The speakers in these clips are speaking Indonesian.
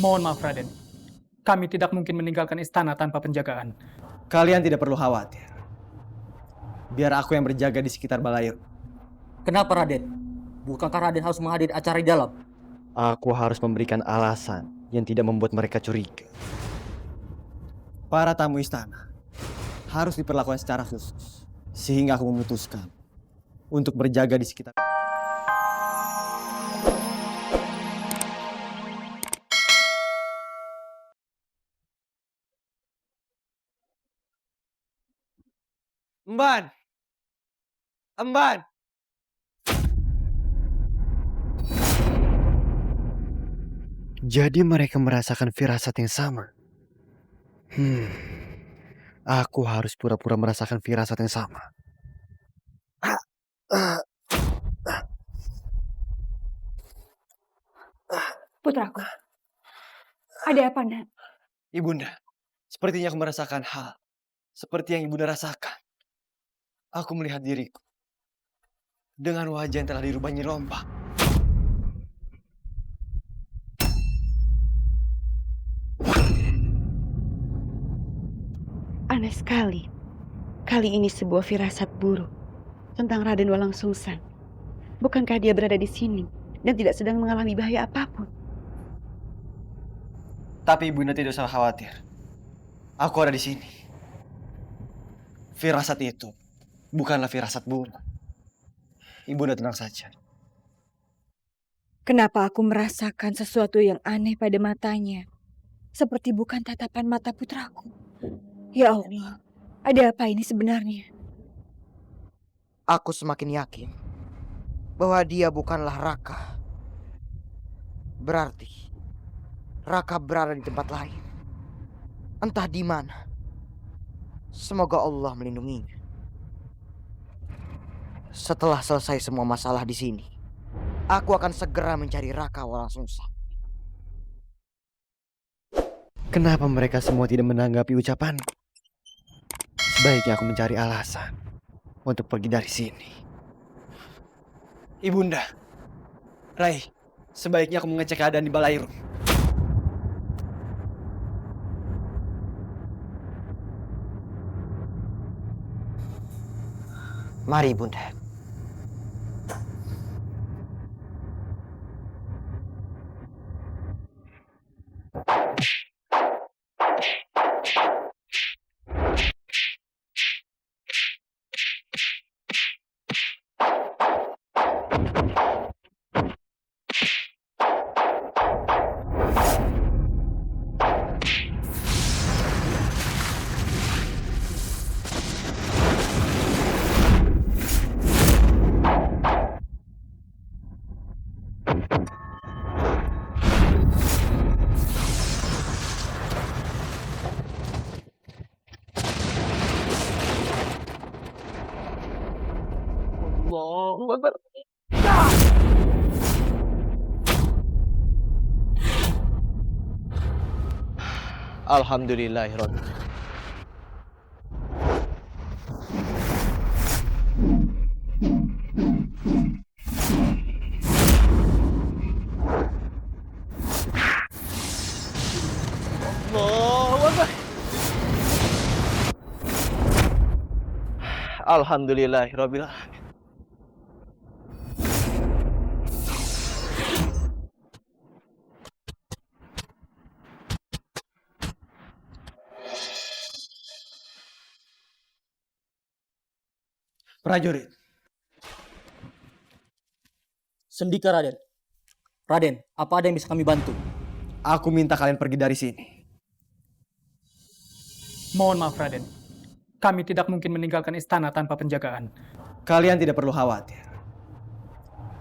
Mohon maaf, Raden. Kami tidak mungkin meninggalkan istana tanpa penjagaan. Kalian tidak perlu khawatir. Biar aku yang berjaga di sekitar Balair. Kenapa, Raden? Bukankah Raden harus menghadiri acara di dalam? Aku harus memberikan alasan yang tidak membuat mereka curiga. Para tamu istana harus diperlakukan secara khusus. Sehingga aku memutuskan untuk berjaga di sekitar. Emban! Emban! Jadi mereka merasakan firasat yang sama. Aku harus pura-pura merasakan firasat yang sama. Putraku, ada apa, Nak? Ibunda, sepertinya aku merasakan hal seperti yang ibunda rasakan. Aku melihat diriku dengan wajah yang telah dirubah Nyi Rompang. Aneh sekali. Kali ini sebuah firasat buruk tentang Raden Walang Sungsang. Bukankah dia berada di sini dan tidak sedang mengalami bahaya apapun? Tapi ibunda tidak usah khawatir. Aku ada di sini. Firasat itu bukanlah firasat buruk. Ibunda tenang saja. Kenapa aku merasakan sesuatu yang aneh pada matanya? Seperti bukan tatapan mata putraku. Ya Allah, ada apa ini sebenarnya? Aku semakin yakin bahwa dia bukanlah Raka. Berarti Raka berada di tempat lain. Entah di mana. Semoga Allah melindunginya. Setelah selesai semua masalah di sini, aku akan segera mencari Raka Walang Sungsang. Kenapa mereka semua tidak menanggapi ucapanku? Sebaiknya aku mencari alasan untuk pergi dari sini. Ibunda, Rai, sebaiknya aku mengecek keadaan di Balairung. Mari, Bunda. Allahu Akbar. Alhamdulillahirrahmanirrahim. Allahu Akbar. Alhamdulillahirabbil alamin. Prajurit, Sendika, Raden. Raden, apa ada yang bisa kami bantu? aku minta kalian pergi dari sini. Mohon maaf, Raden. Kami tidak mungkin meninggalkan istana tanpa penjagaan. Kalian tidak perlu khawatir.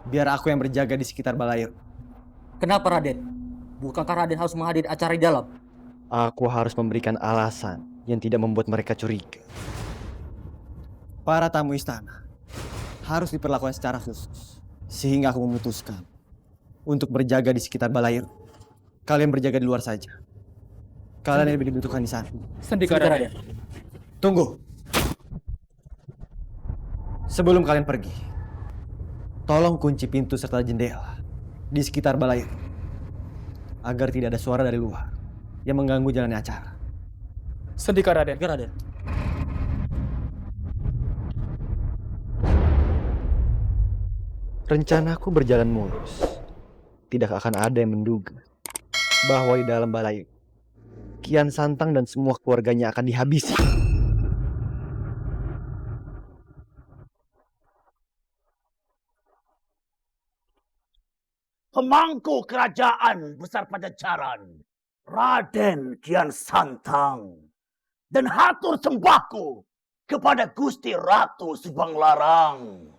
Biar aku yang berjaga di sekitar Balair. Kenapa, Raden? Bukankah Raden harus menghadiri acara di dalam? Aku harus memberikan alasan yang tidak membuat mereka curiga. Para tamu istana harus diperlakukan secara khusus. Sehingga aku memutuskan untuk berjaga di sekitar Balair. Kalian berjaga di luar saja. Kalian lebih dibutuhkan di sana. Sendika, Raden. Tunggu. Sebelum kalian pergi, tolong kunci pintu serta jendela di sekitar Balair. agar tidak ada suara dari luar yang mengganggu jalannya acara. Sendika Raden. Sendika Raden. Rencanaku berjalan mulus. Tidak akan ada yang menduga bahwa di dalam balai Kian Santang dan semua keluarganya akan dihabisi. Pemangku kerajaan besar Pajajaran, Raden Kian Santang, dan hatur sembahku kepada Gusti Ratu Subanglarang,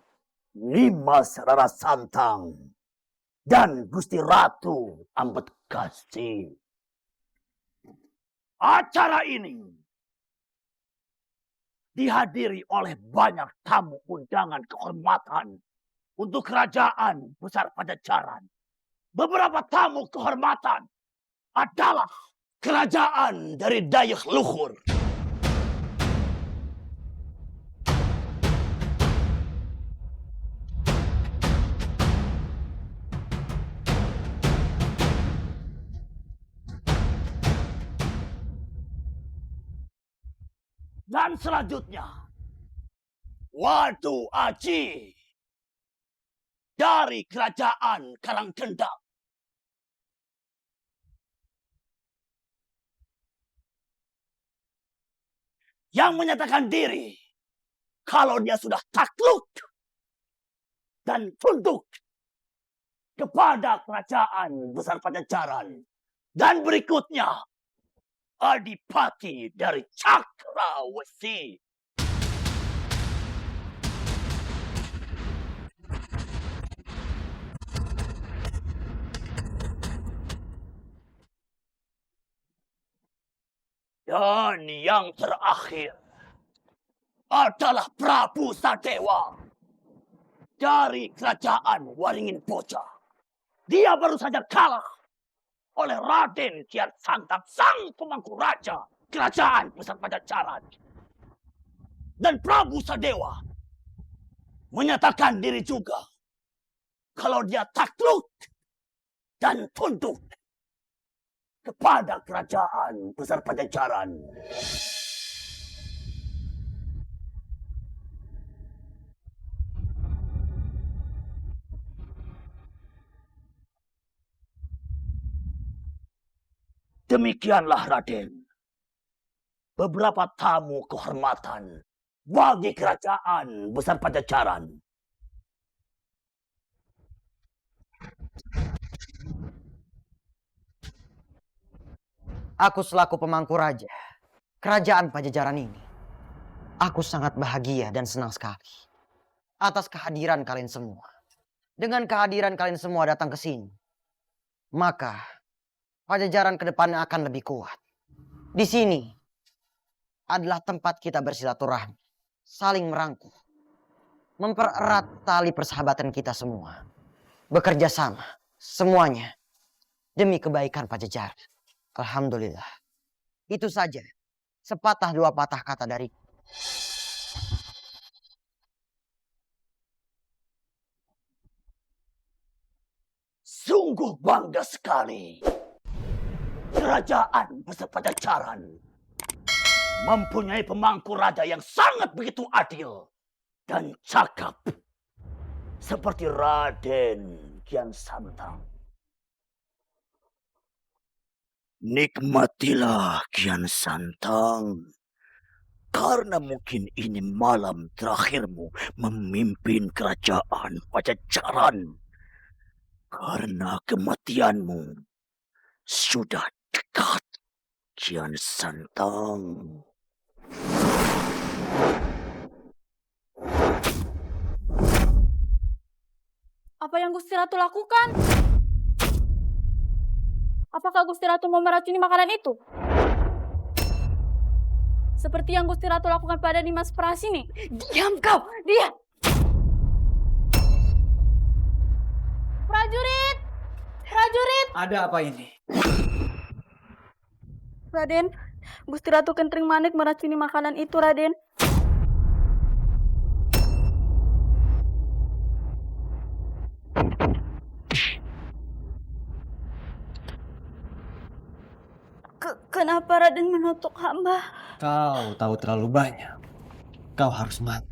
Nimas Rara Santang, dan Gusti Ratu Ambedkasi. Acara ini dihadiri oleh banyak tamu undangan kehormatan untuk kerajaan besar Pajajaran. Beberapa tamu kehormatan adalah kerajaan dari Dayuh Luhur. Dan selanjutnya, Wadu Aji dari kerajaan Karangkendang. Yang menyatakan diri kalau dia sudah takluk dan tunduk kepada kerajaan besar Pajajaran. Dan berikutnya, Adipati dari Cakrawesi. Dan yang terakhir adalah Prabu Sadewa dari kerajaan Waringin Boja. Dia baru saja kalah oleh Raden Kian Santang, sang pemangku raja kerajaan besar Pajajaran. Dan Prabu Sadewa menyatakan diri juga kalau dia takluk dan tunduk kepada kerajaan besar Pajajaran. Demikianlah Raden, beberapa tamu kehormatan bagi kerajaan besar Pajajaran. Aku selaku pemangku raja kerajaan Pajajaran ini, aku sangat bahagia dan senang sekali atas kehadiran kalian semua. Dengan kehadiran kalian semua datang ke sini, maka Pajajaran ke depannya akan lebih kuat. Di sini adalah tempat kita bersilaturahmi, saling merangkul, mempererat tali persahabatan kita semua, bekerja sama, semuanya demi kebaikan Pajajaran. Alhamdulillah. Itu saja, sepatah dua patah kata dariku. Sungguh bangga sekali. Kerajaan besar Pajajaran mempunyai pemangku raja yang sangat begitu adil dan cakap seperti Raden Kian Santang. Nikmatilah Kian Santang, karena mungkin ini malam terakhirmu memimpin kerajaan Pajajaran. Karena kematianmu sudah dekat, Kian Santang. Apa yang Gusti Ratu lakukan? Apakah Gusti Ratu mau meracuni makanan itu? Seperti yang Gusti Ratu lakukan pada Nimas Prasini. Diam kau, diam! Prajurit! Prajurit! Ada apa ini? Raden, Gusti Ratu Kentring Manik meracuni makanan itu, Raden. Kenapa Raden menusuk hamba? Kau tahu terlalu banyak. Kau harus mati.